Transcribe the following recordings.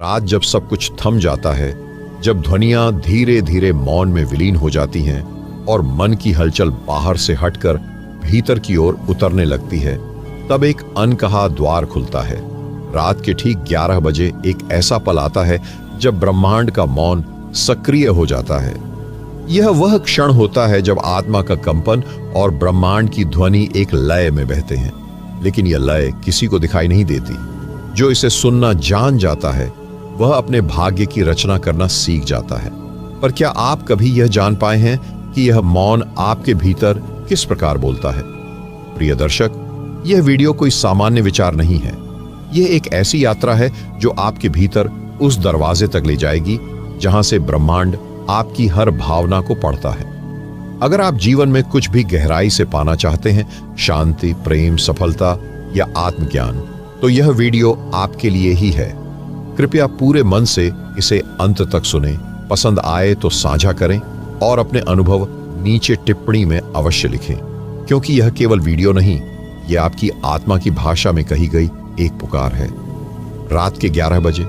रात जब सब कुछ थम जाता है, जब ध्वनियां धीरे धीरे मौन में विलीन हो जाती हैं और मन की हलचल बाहर से हटकर भीतर की ओर उतरने लगती है, तब एक अनकहा द्वार खुलता है। रात के ठीक 11 बजे एक ऐसा पल आता है जब ब्रह्मांड का मौन सक्रिय हो जाता है। यह वह क्षण होता है जब आत्मा का कंपन और ब्रह्मांड की ध्वनि एक लय में बहते हैं, लेकिन यह लय किसी को दिखाई नहीं देती। जो इसे सुनना जान जाता है वह अपने भाग्य की रचना करना सीख जाता है। पर क्या आप कभी यह जान पाए हैं कि यह मौन आपके भीतर किस प्रकार बोलता है? प्रिय दर्शक, यह वीडियो कोई सामान्य विचार नहीं है। यह एक ऐसी यात्रा है जो आपके भीतर उस दरवाजे तक ले जाएगी जहां से ब्रह्मांड आपकी हर भावना को पढ़ता है। अगर आप जीवन में कुछ भी गहराई से पाना चाहते हैं, शांति, प्रेम, सफलता या आत्मज्ञान, तो यह वीडियो आपके लिए ही है। कृपया पूरे मन से इसे अंत तक सुनें। पसंद आए तो साझा करें और अपने अनुभव नीचे टिप्पणी में अवश्य लिखें, क्योंकि यह केवल वीडियो नहीं, यह आपकी आत्मा की भाषा में कही गई एक पुकार है। रात के 11 बजे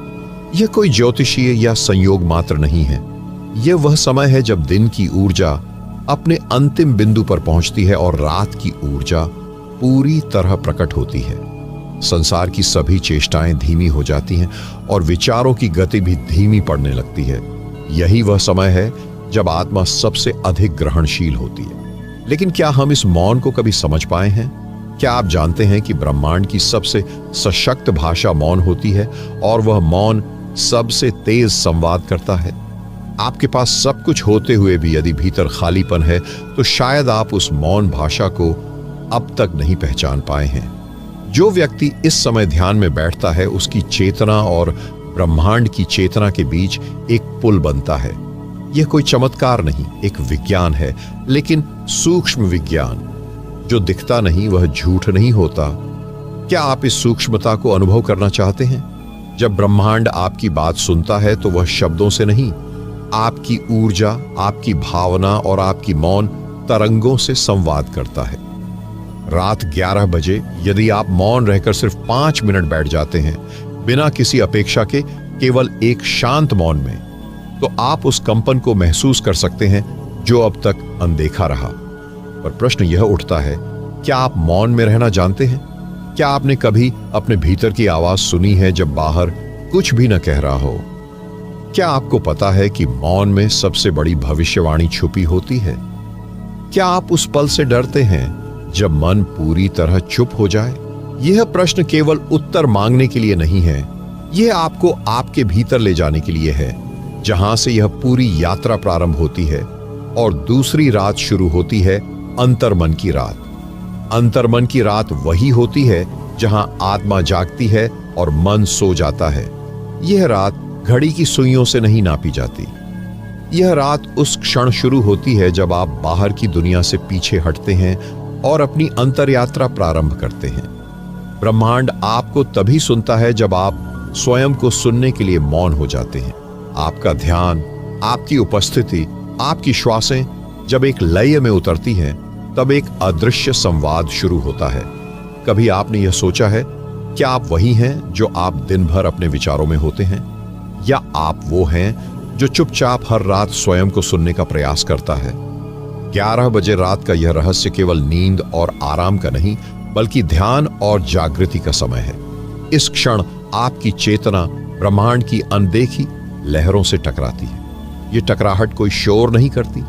यह कोई ज्योतिषीय या संयोग मात्र नहीं है। यह वह समय है जब दिन की ऊर्जा अपने अंतिम बिंदु पर पहुंचती है और रात की ऊर्जा पूरी तरह प्रकट होती है। संसार की सभी चेष्टाएं धीमी हो जाती हैं और विचारों की गति भी धीमी पड़ने लगती है। यही वह समय है जब आत्मा सबसे अधिक ग्रहणशील होती है। लेकिन क्या हम इस मौन को कभी समझ पाए हैं? क्या आप जानते हैं कि ब्रह्मांड की सबसे सशक्त भाषा मौन होती है और वह मौन सबसे तेज संवाद करता है? आपके पास सब कुछ होते हुए भी यदि भीतर खालीपन है, तो शायद आप उस मौन भाषा को अब तक नहीं पहचान पाए हैं। जो व्यक्ति इस समय ध्यान में बैठता है, उसकी चेतना और ब्रह्मांड की चेतना के बीच एक पुल बनता है। यह कोई चमत्कार नहीं, एक विज्ञान है, लेकिन सूक्ष्म विज्ञान। जो दिखता नहीं वह झूठ नहीं होता। क्या आप इस सूक्ष्मता को अनुभव करना चाहते हैं? जब ब्रह्मांड आपकी बात सुनता है तो वह शब्दों से नहीं, आपकी ऊर्जा, आपकी भावना और आपकी मौन तरंगों से संवाद करता है। रात 11 बजे यदि आप मौन रहकर सिर्फ 5 मिनट बैठ जाते हैं, बिना किसी अपेक्षा के, केवल एक शांत मौन में, तो आप उस कंपन को महसूस कर सकते हैं जो अब तक अनदेखा रहा। पर प्रश्न यह उठता है, क्या आप मौन में रहना जानते हैं? क्या आपने कभी अपने भीतर की आवाज सुनी है जब बाहर कुछ भी न कह रहा हो? क्या आपको पता है कि मौन में सबसे बड़ी भविष्यवाणी छुपी होती है? क्या आप उस पल से डरते हैं जब मन पूरी तरह चुप हो जाए? यह प्रश्न केवल उत्तर मांगने के लिए नहीं है, यह आपको आपके भीतर ले जाने के लिए है, जहां से यह पूरी यात्रा प्रारंभ होती है और दूसरी रात शुरू होती है, अंतर्मन की रात। अंतर्मन की रात वही होती है जहां आत्मा जागती है और मन सो जाता है। यह रात घड़ी की सुइयों से नहीं नापी जाती। यह रात उस क्षण शुरू होती है जब आप बाहर की दुनिया से पीछे हटते हैं और अपनी अंतर यात्रा प्रारंभ करते हैं। ब्रह्मांड आपको तभी सुनता है जब आप स्वयं को सुनने के लिए मौन हो जाते हैं। आपका ध्यान, आपकी उपस्थिति, आपकी श्वासें जब एक लय में उतरती हैं, तब एक अदृश्य संवाद शुरू होता है। कभी आपने यह सोचा है, क्या आप वही हैं जो आप दिन भर अपने विचारों में होते हैं, या आप वो हैं जो चुपचाप हर रात स्वयं को सुनने का प्रयास करता है? 11 बजे रात का यह रहस्य केवल नींद और आराम का नहीं, बल्कि ध्यान और जागृति का समय है। इस क्षण आपकी चेतना ब्रह्मांड की अनदेखी लहरों से टकराती है। ये टकराहट कोई शोर नहीं करती,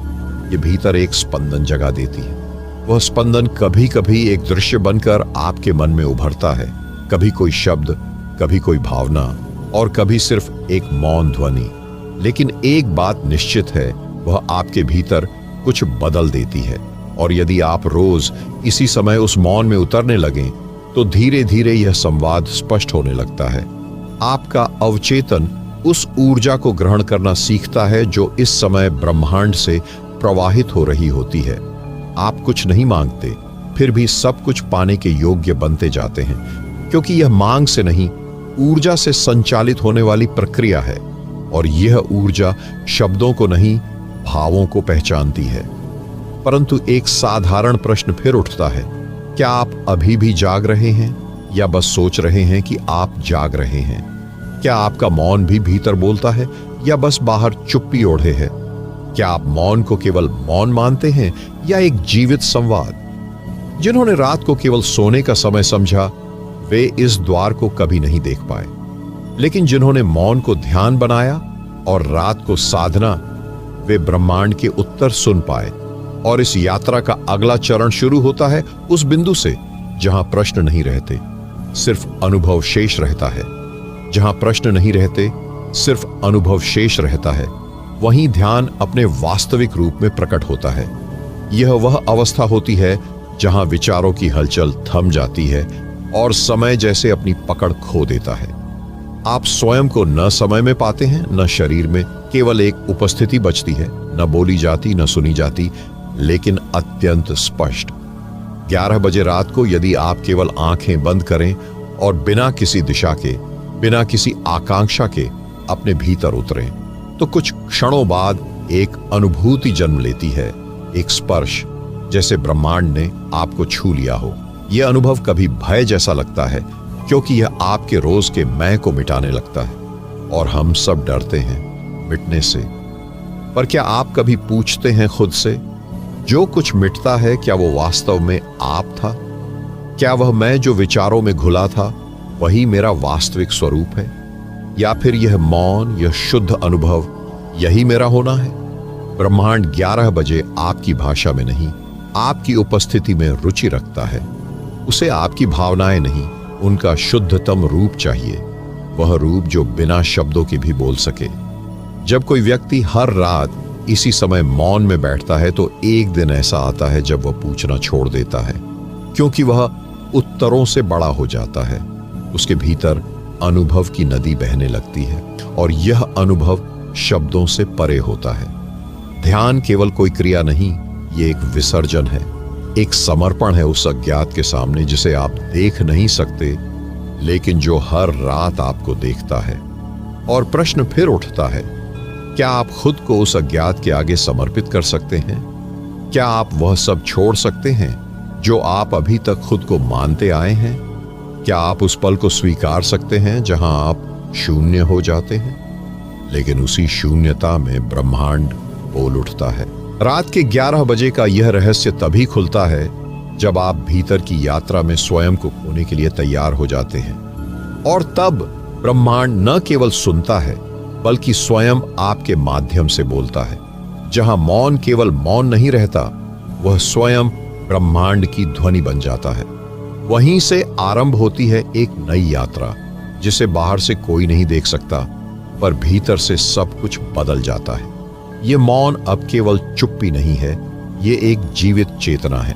ये भीतर एक स्पंदन जगा देती है। वह स्पंदन कभी कभी एक दृश्य बनकर आपके मन में उभरता है, कभी कोई शब्द, कभी कोई भावना और कभी सिर्फ एक मौन ध्वनि। लेकिन एक बात निश्चित है, वह आपके भीतर कुछ बदल देती है। और यदि आप रोज इसी समय उस मौन में उतरने लगें, तो धीरे धीरे यह संवाद स्पष्ट होने लगता है। आपका अवचेतन उस ऊर्जा को ग्रहण करना सीखता है जो इस समय ब्रह्मांड से प्रवाहित हो रही होती है। आप कुछ नहीं मांगते, फिर भी सब कुछ पाने के योग्य बनते जाते हैं, क्योंकि यह मांग से नहीं, ऊर्जा से संचालित होने वाली प्रक्रिया है। और यह ऊर्जा शब्दों को नहीं, भावों को पहचानती है। परंतु एक साधारण प्रश्न फिर उठता है, क्या आप अभी भी जाग रहे हैं या बस सोच रहे हैं कि आप जाग रहे हैं? क्या आपका मौन भी भीतर बोलता है या बस बाहर चुप्पी ओढ़े है? क्या आप मौन को केवल मौन मानते हैं या एक जीवित संवाद? जिन्होंने रात को केवल सोने का समय समझा, वे इस द्वार को कभी नहीं देख पाए। लेकिन जिन्होंने मौन को ध्यान बनाया और रात को साधना, वे ब्रह्मांड के उत्तर सुन पाए। और इस यात्रा का अगला चरण शुरू होता है उस बिंदु से जहां प्रश्न नहीं रहते, सिर्फ अनुभव शेष रहता है। जहां प्रश्न नहीं रहते, सिर्फ अनुभव शेष रहता है, वहीं ध्यान अपने वास्तविक रूप में प्रकट होता है। यह वह अवस्था होती है जहां विचारों की हलचल थम जाती है और समय जैसे अपनी पकड़ खो देता है। आप स्वयं को न समय में पाते हैं, न शरीर में। केवल एक उपस्थिति बचती है, न बोली जाती, न सुनी जाती, लेकिन अत्यंत स्पष्ट। 11 बजे रात को यदि आप केवल आंखें बंद करें और बिना किसी दिशा के, बिना किसी आकांक्षा के अपने भीतर उतरें, तो कुछ क्षणों बाद एक अनुभूति जन्म लेती है, एक स्पर्श, जैसे ब्रह्मांड ने आपको छू लिया हो। यह अनुभव कभी भय जैसा लगता है, क्योंकि यह आपके रोज के मैं को मिटाने लगता है। और हम सब डरते हैं मिटने से। पर क्या आप कभी पूछते हैं खुद से, जो कुछ मिटता है क्या वो वास्तव में आप था? क्या वह मैं जो विचारों में घुला था वही मेरा वास्तविक स्वरूप है? या फिर यह मौन, यह शुद्ध अनुभव, यही मेरा होना है? ब्रह्मांड 11 बजे आपकी भाषा में नहीं, आपकी उपस्थिति में रुचि रखता है। उसे आपकी भावनाएं नहीं, उनका शुद्धतम रूप चाहिए, वह रूप जो बिना शब्दों के भी बोल सके। जब कोई व्यक्ति हर रात इसी समय मौन में बैठता है, तो एक दिन ऐसा आता है जब वह पूछना छोड़ देता है, क्योंकि वह उत्तरों से बड़ा हो जाता है। उसके भीतर अनुभव की नदी बहने लगती है और यह अनुभव शब्दों से परे होता है। ध्यान केवल कोई क्रिया नहीं, ये एक विसर्जन है, एक समर्पण है उस अज्ञात के सामने जिसे आप देख नहीं सकते, लेकिन जो हर रात आपको देखता है। और प्रश्न फिर उठता है, क्या आप खुद को उस अज्ञात के आगे समर्पित कर सकते हैं? क्या आप वह सब छोड़ सकते हैं जो आप अभी तक खुद को मानते आए हैं? क्या आप उस पल को स्वीकार सकते हैं जहां आप शून्य हो जाते हैं? लेकिन उसी शून्यता में ब्रह्मांड बोल उठता है। रात के 11 बजे का यह रहस्य तभी खुलता है जब आप भीतर की यात्रा में स्वयं को खोने के लिए तैयार हो जाते हैं। और तब ब्रह्मांड न केवल सुनता है, बल्कि स्वयं आपके माध्यम से बोलता है। जहां मौन केवल मौन नहीं रहता, वह स्वयं ब्रह्मांड की ध्वनि बन जाता है। वहीं से आरंभ होती है एक नई यात्रा, जिसे बाहर से कोई नहीं देख सकता, पर भीतर से सब कुछ बदल जाता है। ये मौन अब केवल चुप्पी नहीं है, ये एक जीवित चेतना है।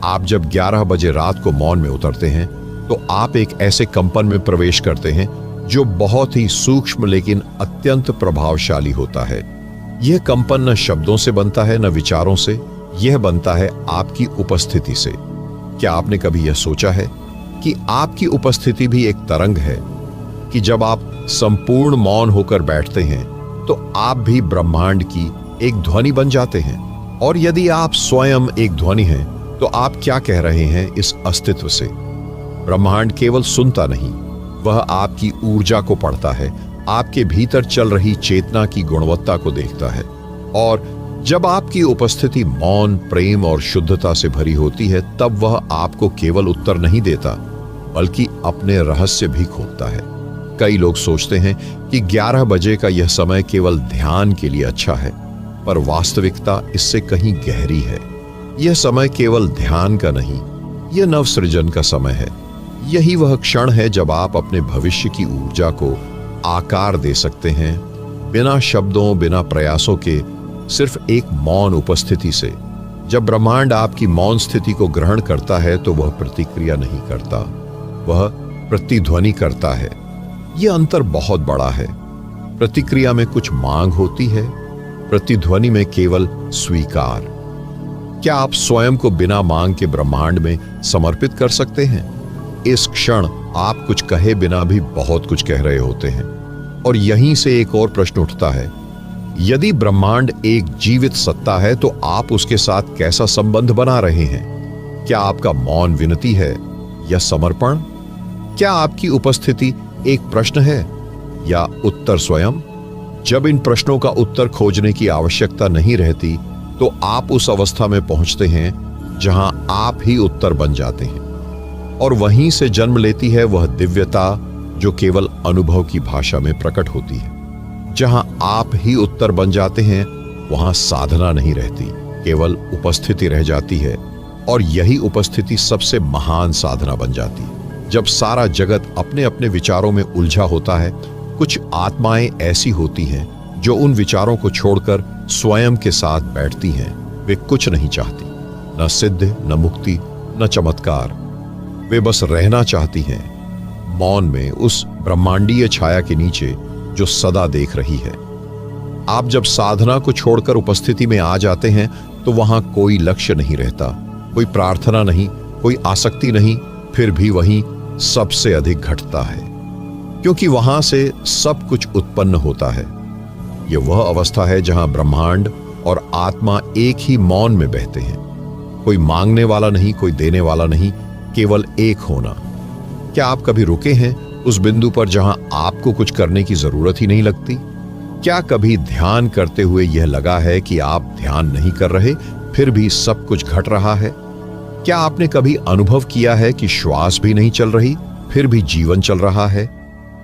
आप जब 11 बजे रात को मौन में उतरते हैं, तो आप एक ऐसे कंपन में प्रवेश करते हैं जो बहुत ही सूक्ष्म लेकिन अत्यंत प्रभावशाली होता है। यह कंपन न शब्दों से बनता है, न विचारों से, यह बनता है आपकी उपस्थिति से। क्या आपने कभी यह सोचा है कि आपकी उपस्थिति भी एक तरंग है, कि जब आप संपूर्ण मौन होकर बैठते हैं तो आप भी ब्रह्मांड की एक ध्वनि बन जाते हैं? और यदि आप स्वयं एक ध्वनि हैं, तो आप क्या कह रहे हैं इस अस्तित्व से? ब्रह्मांड केवल सुनता नहीं, वह आपकी ऊर्जा को पढ़ता है, आपके भीतर चल रही चेतना की गुणवत्ता को देखता है। और जब आपकी उपस्थिति मौन, प्रेम और शुद्धता से भरी होती है, तब वह आपको केवल उत्तर नहीं देता, बल्कि अपने रहस्य भी खोलता है। कई लोग सोचते हैं कि 11 बजे का यह समय केवल ध्यान के लिए अच्छा है, पर वास्तविकता इससे कहीं गहरी है। यह समय केवल ध्यान का नहीं, यह नवसृजन का समय है। यही वह क्षण है जब आप अपने भविष्य की ऊर्जा को आकार दे सकते हैं, बिना शब्दों, बिना प्रयासों के, सिर्फ एक मौन उपस्थिति से। जब ब्रह्मांड आपकी मौन स्थिति को ग्रहण करता है, तो वह प्रतिक्रिया नहीं करता, वह प्रतिध्वनि करता है। यह अंतर बहुत बड़ा है। प्रतिक्रिया में कुछ मांग होती है, प्रतिध्वनि में केवल स्वीकार। क्या आप स्वयं को बिना मांग के ब्रह्मांड में समर्पित कर सकते हैं? इस क्षण आप कुछ कहे बिना भी बहुत कुछ कह रहे होते हैं। और यहीं से एक और प्रश्न उठता है, यदि ब्रह्मांड एक जीवित सत्ता है, तो आप उसके साथ कैसा संबंध बना रहे हैं? क्या आपका मौन विनती है या समर्पण? क्या आपकी उपस्थिति एक प्रश्न है या उत्तर स्वयं? जब इन प्रश्नों का उत्तर खोजने की आवश्यकता नहीं रहती तो आप उस अवस्था में पहुंचते हैं जहां आप ही उत्तर बन जाते हैं, और वहीं से जन्म लेती है वह दिव्यता जो केवल अनुभव की भाषा में प्रकट होती है। जहां आप ही उत्तर बन जाते हैं वहां साधना नहीं रहती, केवल उपस्थिति रह जाती है, और यही उपस्थिति सबसे महान साधना बन जाती है। जब सारा जगत अपने अपने विचारों में उलझा होता है, कुछ आत्माएं ऐसी होती हैं जो उन विचारों को छोड़कर स्वयं के साथ बैठती हैं। वे कुछ नहीं चाहती, न सिद्ध, न मुक्ति, न चमत्कार। वे बस रहना चाहती हैं मौन में, उस ब्रह्मांडीय छाया के नीचे जो सदा देख रही है। आप जब साधना को छोड़कर उपस्थिति में आ जाते हैं तो वहां कोई लक्ष्य नहीं रहता, कोई प्रार्थना नहीं, कोई आसक्ति नहीं, फिर भी वहीं सबसे अधिक घटता है, क्योंकि वहां से सब कुछ उत्पन्न होता है। यह वह अवस्था है जहां ब्रह्मांड और आत्मा एक ही मौन में बहते हैं। कोई मांगने वाला नहीं, कोई देने वाला नहीं, केवल एक होना। क्या आप कभी रुके हैं उस बिंदु पर जहां आपको कुछ करने की जरूरत ही नहीं लगती? क्या कभी ध्यान करते हुए यह लगा है कि आप ध्यान नहीं कर रहे, फिर भी सब कुछ घट रहा है? क्या आपने कभी अनुभव किया है कि श्वास भी नहीं चल रही, फिर भी जीवन चल रहा है?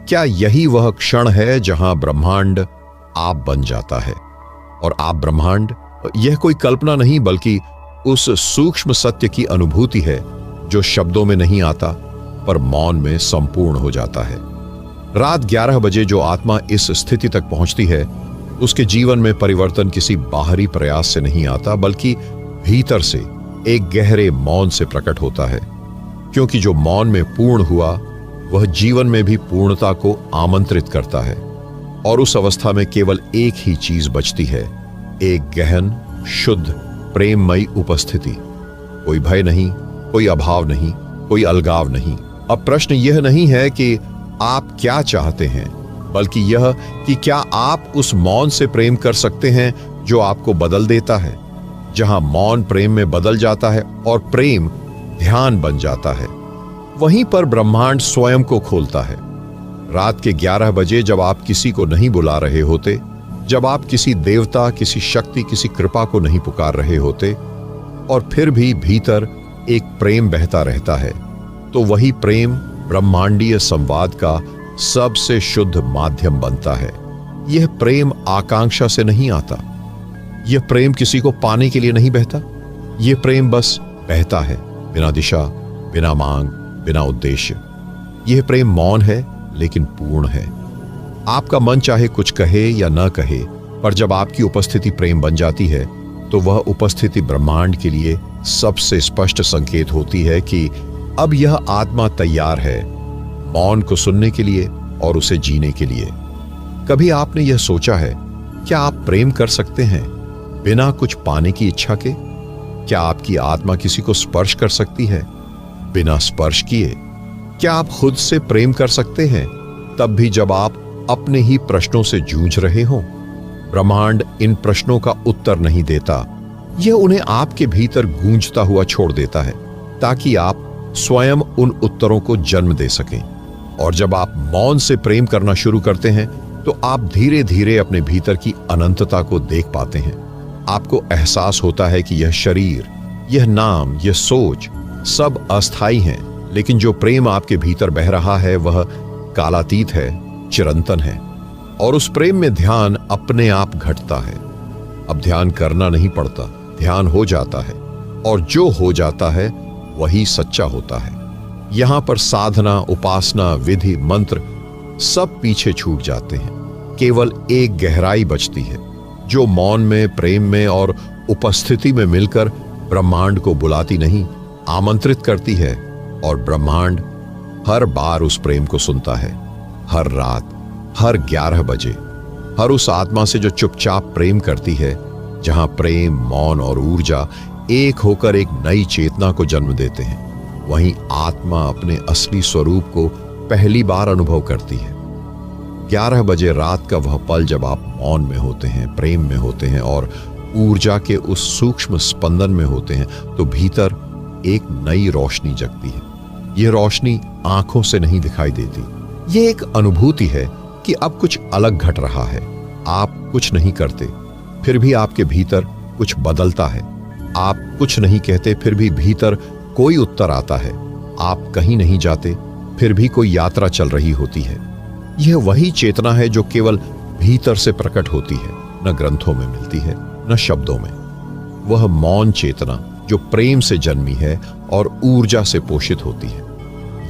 क्या यही वह क्षण है जहां ब्रह्मांड आप बन जाता है? और आप ब्रह्मांड, यह कोई कल्पना नहीं बल्कि उस सूक्ष्म सत्य की अनुभूति है जो शब्दों में नहीं आता पर मौन में संपूर्ण हो जाता है। रात 11 बजे जो आत्मा इस स्थिति तक पहुंचती है, उसके जीवन में परिवर्तन किसी बाहरी प्रयास से नहीं आता बल्कि भीतर से एक गहरे मौन से प्रकट होता है। क्योंकि जो मौन में पूर्ण हुआ वह जीवन में भी पूर्णता को आमंत्रित करता है, और उस अवस्था में केवल एक ही चीज बचती है, एक गहन, शुद्ध, प्रेममयी उपस्थिति। कोई भय नहीं, कोई अभाव नहीं, कोई अलगाव नहीं। अब प्रश्न यह नहीं है कि आप क्या चाहते हैं, बल्कि यह कि क्या आप उस मौन से प्रेम कर सकते हैं जो आपको बदल देता है। जहां मौन प्रेम में बदल जाता है और प्रेम ध्यान बन जाता है, वहीं पर ब्रह्मांड स्वयं को खोलता है। रात के 11 बजे जब आप किसी को नहीं बुला रहे होते, जब आप किसी देवता, किसी शक्ति, किसी कृपा को नहीं पुकार रहे होते, और फिर भी भीतर एक प्रेम बहता रहता है, तो वही प्रेम ब्रह्मांडीय संवाद का सबसे शुद्ध माध्यम बनता है। यह प्रेम आकांक्षा से नहीं आता, यह प्रेम किसी को पाने के लिए नहीं बहता। यह प्रेम बस बहता है, बिना दिशा, बिना मांग, बिना उद्देश्य। यह प्रेम मौन है लेकिन पूर्ण है। आपका मन चाहे कुछ कहे या न कहे, पर जब आपकी उपस्थिति प्रेम बन जाती है तो वह उपस्थिति ब्रह्मांड के लिए सबसे स्पष्ट संकेत होती है कि अब यह आत्मा तैयार है मौन को सुनने के लिए और उसे जीने के लिए। कभी आपने यह सोचा है, क्या आप प्रेम कर सकते हैं बिना कुछ पाने की इच्छा के? क्या आपकी आत्मा किसी को स्पर्श कर सकती है बिना स्पर्श किए? क्या आप खुद से प्रेम कर सकते हैं तब भी जब आप अपने ही प्रश्नों से जूझ रहे हों? ब्रह्मांड इन प्रश्नों का उत्तर नहीं देता, यह उन्हें आपके भीतर गूंजता हुआ छोड़ देता है ताकि आप स्वयं उन उत्तरों को जन्म दे सकें। और जब आप मौन से प्रेम करना शुरू करते हैं तो आप धीरे धीरे अपने भीतर की अनंतता को देख पाते हैं। आपको एहसास होता है कि यह शरीर, यह नाम, यह सोच सब अस्थायी हैं, लेकिन जो प्रेम आपके भीतर बह रहा है वह कालातीत है, चिरंतन है। और उस प्रेम में ध्यान अपने आप घटता है। अब ध्यान करना नहीं पड़ता, ध्यान हो जाता है, और जो हो जाता है वही सच्चा होता है। यहां पर साधना, उपासना, विधि, मंत्र सब पीछे छूट जाते हैं। केवल एक गहराई बचती है जो मौन में, प्रेम में और उपस्थिति में मिलकर ब्रह्मांड को बुलाती नहीं, आमंत्रित करती है। और ब्रह्मांड हर बार उस प्रेम को सुनता है, हर रात, हर 11 बजे, हर उस आत्मा से जो चुपचाप प्रेम करती है। जहां प्रेम, मौन और ऊर्जा एक होकर एक नई चेतना को जन्म देते हैं, वहीं आत्मा अपने असली स्वरूप को पहली बार अनुभव करती है। 11 बजे रात का वह पल जब आप मौन में होते हैं, प्रेम में होते हैं और ऊर्जा के उस सूक्ष्म स्पंदन में होते हैं, तो भीतर एक नई रोशनी जगती है। यह रोशनी आंखों से नहीं दिखाई देती, यह एक अनुभूति है कि अब कुछ अलग घट रहा है। आप कुछ नहीं करते, फिर भी आपके भीतर कुछ बदलता है। आप कुछ नहीं कहते, फिर भी भीतर कोई उत्तर आता है। आप कहीं नहीं जाते, फिर भी कोई यात्रा चल रही होती है। यह वही चेतना है जो केवल भीतर से प्रकट होती है, न ग्रंथों में मिलती है, न शब्दों में। वह मौन चेतना जो प्रेम से जन्मी है और ऊर्जा से पोषित होती है।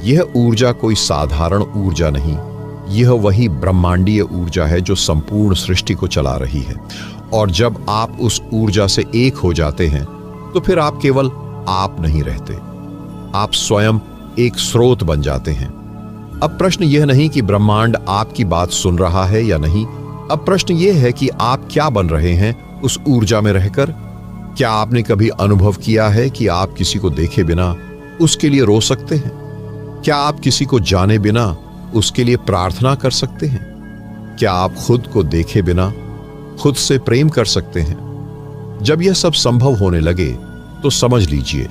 यह ऊर्जा कोई साधारण ऊर्जा नहीं, यह वही ब्रह्मांडीय ऊर्जा है जो संपूर्ण सृष्टि को चला रही है। और जब आप उस ऊर्जा से एक हो जाते हैं तो फिर आप केवल आप नहीं रहते, आप स्वयं एक स्रोत बन जाते हैं। अब प्रश्न यह नहीं कि ब्रह्मांड आपकी बात सुन रहा है या नहीं, अब प्रश्न यह है कि आप क्या बन रहे हैं उस ऊर्जा में रहकर। क्या आपने कभी अनुभव किया है कि आप किसी को देखे बिना उसके लिए रो सकते हैं? क्या आप किसी को जाने बिना उसके लिए प्रार्थना कर सकते हैं? क्या आप खुद को देखे बिना खुद से प्रेम कर सकते हैं? जब यह सब संभव होने लगे तो समझ लीजिए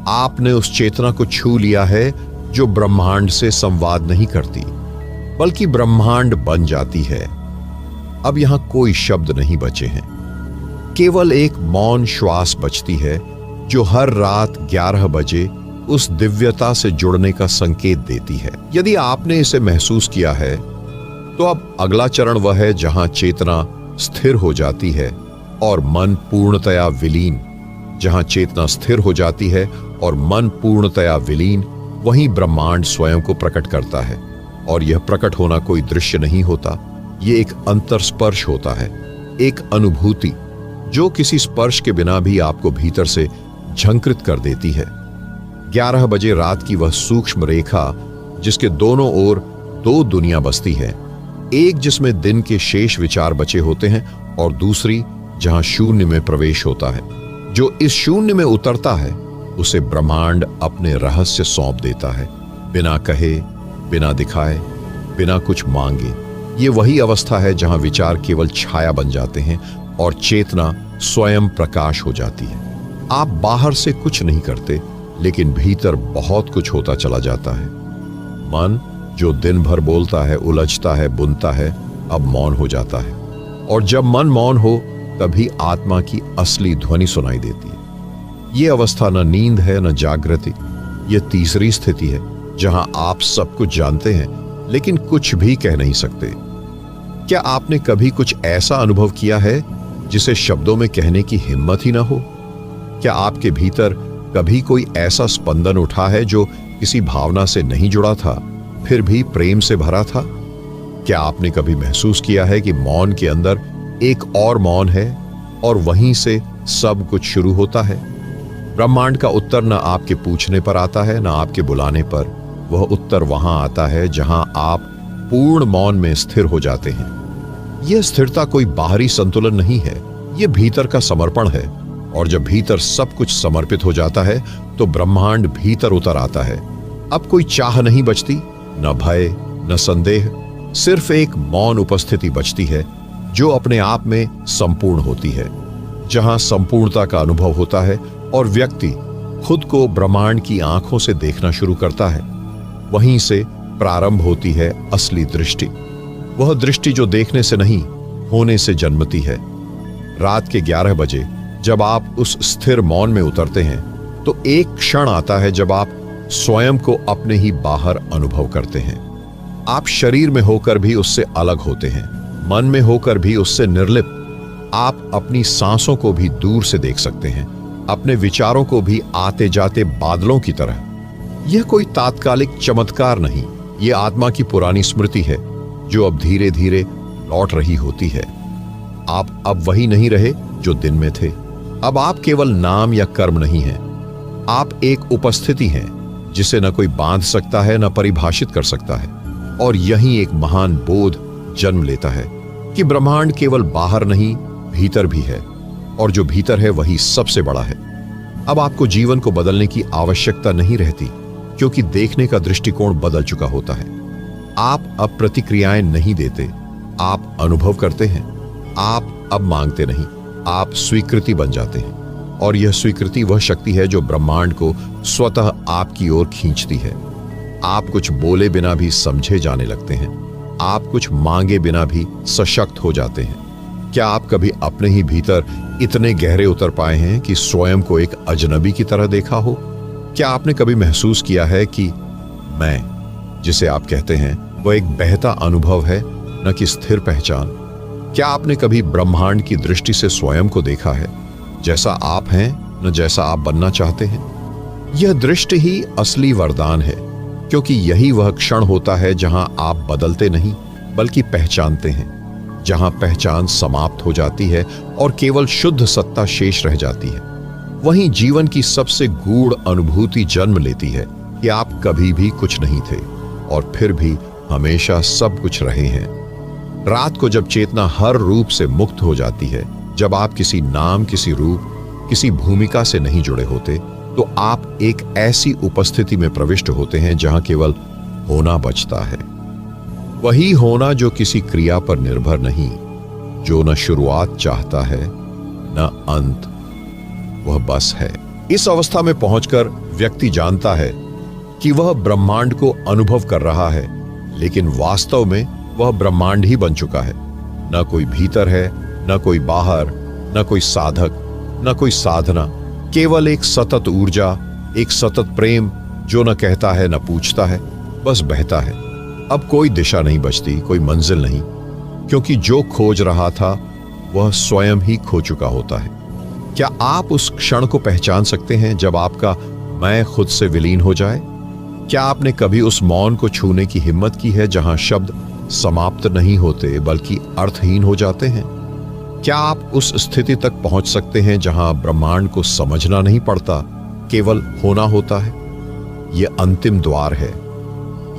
आपने उस चेतना को छू लिया है जो ब्रह्मांड से संवाद नहीं करती, बल्कि ब्रह्मांड बन जाती है। अब यहां कोई शब्द नहीं बचे हैं, केवल एक मौन श्वास बचती है जो हर रात 11 बजे उस दिव्यता से जुड़ने का संकेत देती है। यदि आपने इसे महसूस किया है तो अब अगला चरण वह है जहां चेतना स्थिर हो जाती है और मन पूर्णतया विलीन। जहां चेतना स्थिर हो जाती है और मन पूर्णतया विलीन, वहीं ब्रह्मांड स्वयं को प्रकट करता है। और यह प्रकट होना कोई दृश्य नहीं होता, यह एक अंतरस्पर्श होता है, एक अनुभूति जो किसी स्पर्श के बिना भी आपको भीतर से झंकृत कर देती है। 11 बजे रात की वह सूक्ष्म रेखा जिसके दोनों ओर 2 दुनिया बसती है, एक जिसमें दिन के शेष विचार बचे होते हैं और दूसरी जहां शून्य में प्रवेश होता है। जो इस शून्य में उतरता है उसे ब्रह्मांड अपने रहस्य सौंप देता है, बिना कहे, बिना दिखाए, बिना कुछ मांगे। ये वही अवस्था है जहां विचार केवल छाया बन जाते हैं और चेतना स्वयं प्रकाश हो जाती है। आप बाहर से कुछ नहीं करते, लेकिन भीतर बहुत कुछ होता चला जाता है। मन जो दिन भर बोलता है, उलझता है, बुनता है, अब मौन हो जाता है। और जब मन मौन हो तभी आत्मा की असली ध्वनि सुनाई देती है। यह अवस्था न नींद है न जागृति, यह तीसरी स्थिति है जहां आप सब कुछ जानते हैं लेकिन कुछ भी कह नहीं सकते। क्या आपने कभी कुछ ऐसा अनुभव किया है जिसे शब्दों में कहने की हिम्मत ही ना हो? क्या आपके भीतर कभी कोई ऐसा स्पंदन उठा है जो किसी भावना से नहीं जुड़ा था, फिर भी प्रेम से भरा था? क्या आपने कभी महसूस किया है कि मौन के अंदर एक और मौन है और वहीं से सब कुछ शुरू होता है? ब्रह्मांड का उत्तर न आपके पूछने पर आता है, न आपके बुलाने पर। वह उत्तर वहां आता है जहां आप पूर्ण मौन में स्थिर हो जाते हैं। यह स्थिरता कोई बाहरी संतुलन नहीं है, यह भीतर का समर्पण है। और जब भीतर सब कुछ समर्पित हो जाता है तो ब्रह्मांड भीतर उतर आता है। अब कोई चाह नहीं बचती, न भय, न संदेह, सिर्फ एक मौन उपस्थिति बचती है जो अपने आप में संपूर्ण होती है। जहां संपूर्णता का अनुभव होता है और व्यक्ति खुद को ब्रह्मांड की आंखों से देखना शुरू करता है, वहीं से प्रारंभ होती है असली दृष्टि। वह दृष्टि जो देखने से नहीं, होने से जन्मती है। रात के 11 बजे जब आप उस स्थिर मौन में उतरते हैं तो एक क्षण आता है जब आप स्वयं को अपने ही बाहर अनुभव करते हैं। आप शरीर में होकर भी उससे अलग होते हैं, मन में होकर भी उससे निर्लिप्त। आप अपनी सांसों को भी दूर से देख सकते हैं, अपने विचारों को भी आते जाते बादलों की तरह। यह कोई तात्कालिक चमत्कार नहीं, यह आत्मा की पुरानी स्मृति है जो अब धीरे धीरे लौट रही होती है। आप अब वही नहीं रहे जो दिन में थे। अब आप केवल नाम या कर्म नहीं हैं, आप एक उपस्थिति हैं जिसे न कोई बांध सकता है, न परिभाषित कर सकता है। और यही एक महान बोध जन्म लेता है कि ब्रह्मांड केवल बाहर नहीं, भीतर भी है, और जो भीतर है वही सबसे बड़ा है। अब आपको जीवन को बदलने की आवश्यकता नहीं रहती, क्योंकि देखने का दृष्टिकोण बदल चुका होता है। आप अब प्रतिक्रियाएं नहीं देते, आप अनुभव करते हैं। आप अब मांगते नहीं, आप स्वीकृति बन जाते हैं। और यह स्वीकृति वह शक्ति है जो ब्रह्मांड को स्वतः आपकी ओर खींचती है। आप कुछ बोले बिना भी समझे जाने लगते हैं। आप कुछ मांगे बिना भी सशक्त हो जाते हैं? क्या आप कभी अपने ही भीतर इतने गहरे उतर पाए हैं कि स्वयं को एक अजनबी की तरह देखा हो? क्या आपने कभी महसूस किया है कि मैं, जिसे आप कहते हैं, वह एक बहता अनुभव है, न कि स्थिर पहचान? क्या आपने कभी ब्रह्मांड की दृष्टि से स्वयं को देखा है, जैसा आप हैं, न जैसा आप बनना चाहते हैं? यह दृष्टि ही असली वरदान है, क्योंकि यही वह क्षण होता है जहां आप बदलते नहीं बल्कि पहचानते हैं, जहां पहचान समाप्त हो जाती है और केवल शुद्ध सत्ता शेष रह जाती है। वहीं जीवन की सबसे गूढ़ अनुभूति जन्म लेती है कि आप कभी भी कुछ नहीं थे और फिर भी हमेशा सब कुछ रहे हैं। रात को जब चेतना हर रूप से मुक्त हो जाती है, जब आप किसी नाम, किसी रूप, किसी भूमिका से नहीं जुड़े होते, तो आप एक ऐसी उपस्थिति में प्रविष्ट होते हैं जहां केवल होना बचता है। वही होना जो किसी क्रिया पर निर्भर नहीं, जो न शुरुआत चाहता है न अंत, वह बस है। इस अवस्था में पहुंचकर व्यक्ति जानता है कि वह ब्रह्मांड को अनुभव कर रहा है, लेकिन वास्तव में वह ब्रह्मांड ही बन चुका है। न कोई भीतर है, न कोई बाहर, न कोई साधक, न कोई साधना, केवल एक सतत ऊर्जा, एक सतत प्रेम जो न कहता है न पूछता है, बस बहता है। अब कोई दिशा नहीं बचती, कोई मंजिल नहीं, क्योंकि जो खोज रहा था वह स्वयं ही खो चुका होता है। क्या आप उस क्षण को पहचान सकते हैं जब आपका मैं खुद से विलीन हो जाए? क्या आपने कभी उस मौन को छूने की हिम्मत की है जहां शब्द समाप्त नहीं होते बल्कि अर्थहीन हो जाते हैं? क्या आप उस स्थिति तक पहुंच सकते हैं जहां ब्रह्मांड को समझना नहीं पड़ता, केवल होना होता है? यह अंतिम द्वार है।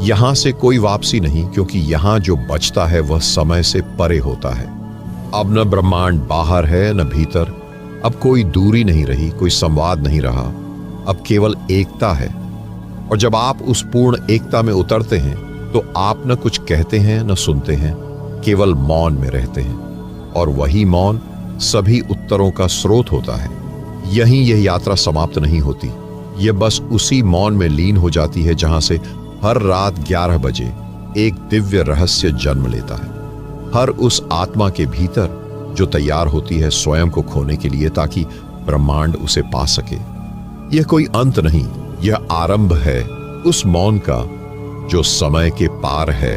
यहां से कोई वापसी नहीं, क्योंकि यहां जो बचता है वह समय से परे होता है। अब न ब्रह्मांड बाहर है न भीतर, अब कोई दूरी नहीं रही, कोई संवाद नहीं रहा, अब केवल एकता है। और जब आप उस पूर्ण एकता में उतरते हैं तो आप न कुछ कहते हैं न सुनते हैं, केवल मौन में रहते हैं। और वही मौन सभी उत्तरों का स्रोत होता है। यहीं यह यात्रा समाप्त नहीं होती, यह बस उसी मौन में लीन हो जाती है जहां से हर रात 11 बजे एक दिव्य रहस्य जन्म लेता है। हर उस आत्मा के भीतर जो तैयार होती है स्वयं को खोने के लिए, ताकि ब्रह्मांड उसे पा सके। यह कोई अंत नहीं, यह आरंभ है उस मौन का जो समय के पार है।